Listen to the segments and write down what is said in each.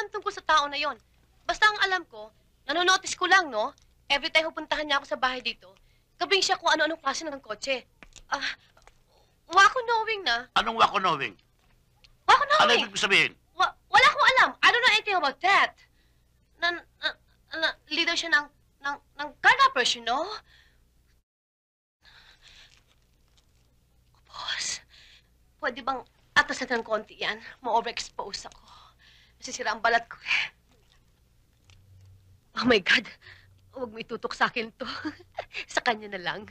alam tungkol sa tao na yon. Basta ang alam ko, nanonotice ko lang, no? Every time pupuntahan niya ako sa bahay dito, gabing siya kung ano-anong klase ng kotse. Wako knowing na. Anong wako knowing? Wako Ano knowing? ibig ko sabihin? Wala akong alam. I don't know anything about that. Leader siya ng carnappers, you know? Boss, pwede bang atasan ng konti yan? Ma-overexpose ako. Masisira ang balat ko eh. Oh my God. Huwag mo itutok sa akin to. Sa kanya na lang.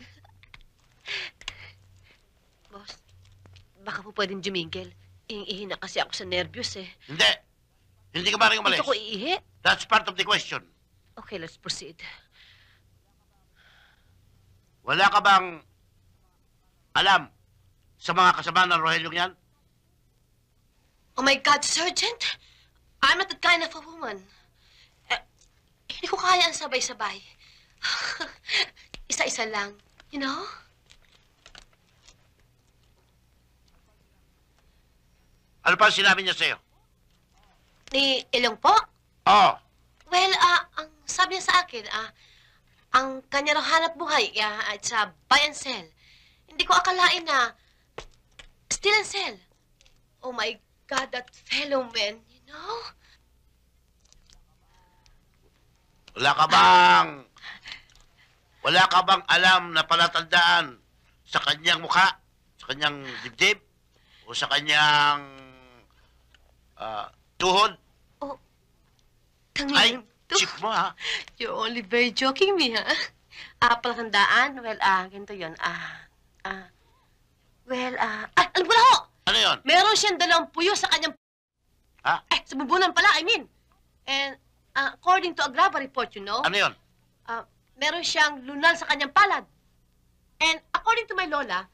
Boss, baka po pwedeng jumingil. Iing-ihi na kasi ako sa nervyos eh. Hindi. Hindi ka maring umalis. Gusto ko iihi? That's part of the question. Okay, let's proceed. Wala ka bang alam sa mga kasama ng Rogelio yan? Oh my God, Sergeant! I'm not that kind of a woman. Hindi ko kaya ang sabay-sabay. Isa-isa lang, you know? Ano pa sinabi niya sa'yo? Ni Ilong po? Oo. Well, ang sabi niya sa akin, ang kanya raw hanap buhay at sa buy and sell. Hindi ko akalain na steal and sell. Oh my God, that fellow man, you know? Wala ka bang alam na palatandaan sa kanyang mukha, sa kanyang dibdib, o sa kanyang tuhod? Oh, Ay, chip mo ha? You're only very joking me, ha? Palatandaan? Well, ganito yun. Alam ko na ho! Ano yun? Meron siyang dalawang puyo sa kanyang... Ha? Sa bubunan pala, I mean. And according to a Agrava report, you know... Ano yun? Meron siyang lunal sa kanyang palad. And according to my lola,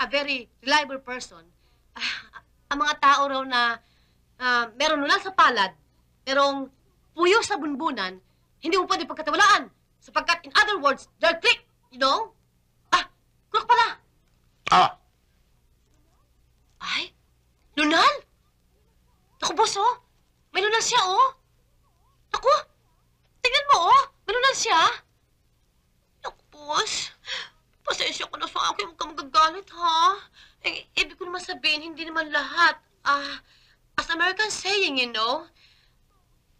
a very reliable person, ang mga tao raw na meron lunal sa palad, merong puyo sa bunbunan, hindi mo pwede pagkatiwalaan. Sapagkat, in other words, they're click, you know? Crook pala. Ay, lunal? Naku, boss, oh. May lunal siya, oh. Naku, tingnan mo, oh. May lunal siya. Naku, boss. Pasensya ko na sa akin. Huwag ka magagalit, ha? Ibig ko naman sabihin, hindi naman lahat. As American saying, you know,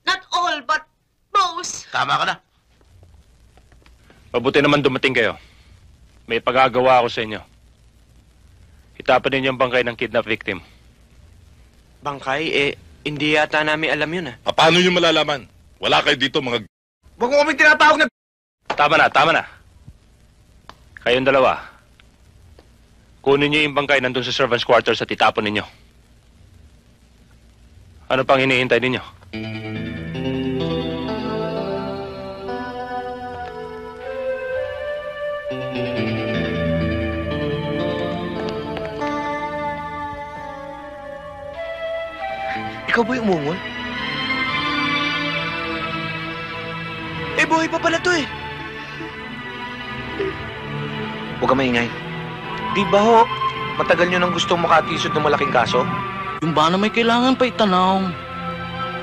not all, but most. Tama ka na. Mabuti naman dumating kayo. May pagagawa ako sa inyo. Itapan ninyo ang bangkay ng kidnap victim. Bangkay? Hindi yata namin alam yun, Paano nyo malalaman? Wala kayo dito, mga... Huwag mo kami tinatawag na... Tama na. Kayong dalawa. Kunin nyo yung bangkay nandun sa servants' quarters at itapon ninyo. Ano pang hinihintay ninyo? Ikaw ba yung umungol? Buhay pa pala to eh. Huwag ka maingay. Di ba ho, matagal nyo nang gustong makatisod ng malaking kaso? Yung ba na may kailangan pa itanong?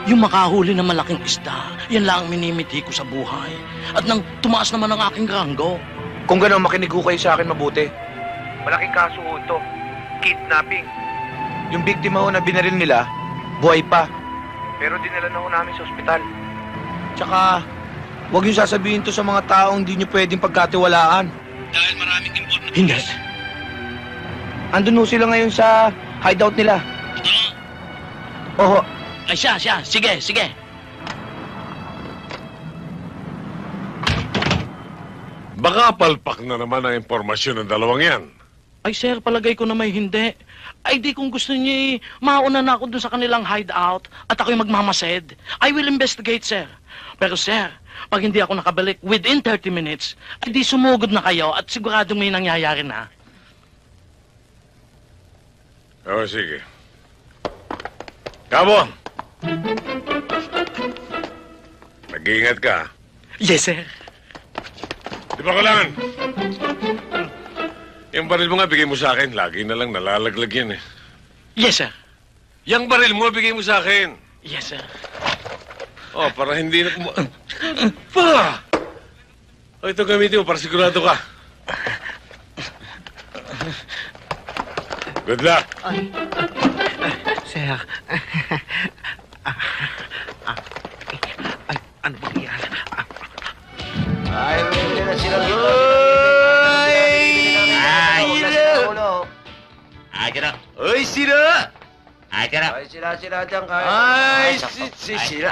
Yung makahuli ng malaking isda, yan lang ang minimiti ko sa buhay. At nang tumaas naman ang aking ranggo. Kung gano'n, makinig ho kayo sa akin mabuti. Malaking kaso ho ito. Kidnapping. Yung biktima ho na binaril nila, buhay pa. Pero dinala na ho namin sa ospital. Tsaka, huwag yung sasabihin to sa mga taong hindi nyo pwedeng pagkatiwalaan. Dahil maraming involved na... Hindi. Andun ho sila ngayon sa hideout nila. Oo. Ay siya. Sige. Baka palpak na naman ang impormasyon ng dalawang yan. Ay sir, palagay ko na may hindi. Ay di kung gusto niyo mauna na ako dun sa kanilang hideout at ako'y magmamasid. I will investigate, sir. Pero sir, pag hindi ako nakabalik within 30 minutes, ay di sumugod na kayo at siguradong may nangyayari na. Oo, sige. Kamo! Nag-iingat ka. Yes, sir. Di ba kailangan? Yung baril mo nga, bigay mo sa akin. Lagi na lang nalalaglag yan eh. Yes, sir. Yung baril mo, bigay mo sa akin. Yes, sir. Oh, para hindi na Pa! O, ito gamitin mo para sigurado ka. Good luck. Sir. Ano ba yan? Ay, hindi na sila. Ay, kira. Ay, sila! Ay, kira. Ay, sila dyan kayo. Ay, sila.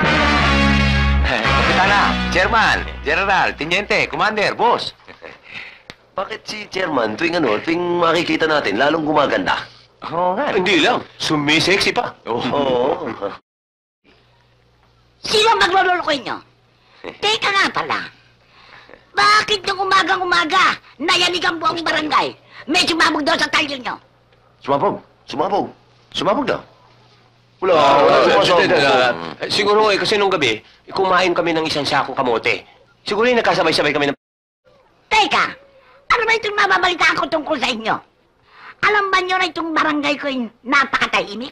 Kapitana, Chairman, General, Teniente, Commander, Boss. Bakit si Chairman tuwing makikita natin, lalong gumaganda? Oo nga. Hindi lang, sumisexy pa. Oo. Sino ang maglululukoy nyo? Teka nga pala. Bakit yung umagang-umaga, nayanig ang buong barangay? Medyo mabog daw sa talyo nyo. Sumabog daw. Wala sumasabog. Siguro kasi nung gabi, kumain kami ng isang sakong kamote. Siguro nagkasabay-sabay kami ng... Teka, ano ba itong mababalitaan ko tungkol sa inyo? Alam ba nyo na itong barangay ko yung napakatahimik?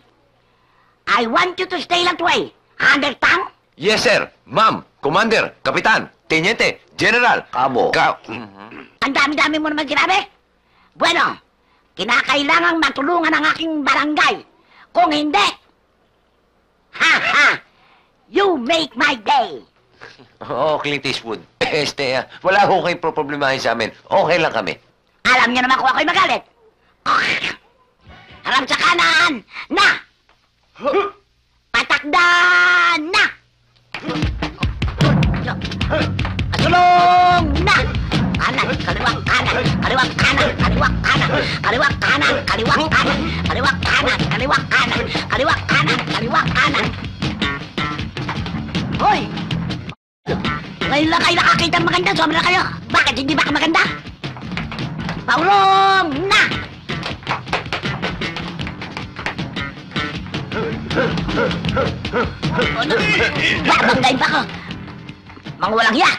I want you to stay that way. Understand? Yes, sir. Ma'am, Commander, Kapitan, Teniente, General. Kabo. Ang dami-dami mo naman sinabi. Bueno, kinakailangang matulungan ang aking barangay. Kung hindi, ha! You make my day. Oo, Clint Eastwood. Wala ho kayong problemahin sa amin. Okay lang kami. Alam niyo naman kung ako'y magalit. Harap sa kanan, na! Patakda na! Pasulong na! Kanan, kaliwang kanan, kaliwang kanan, kaliwang kanan, kaliwang kanan, kaliwang kanan, kaliwang kanan, kaliwang kanan, kaliwang kanan, kaliwang kanan. Hoy! Ngayon lang kayo nakakita ng maganda, sobra kayo. Bakit hindi ba ka maganda? Paulong na! Babanggain pa ko. Mga walang hiya!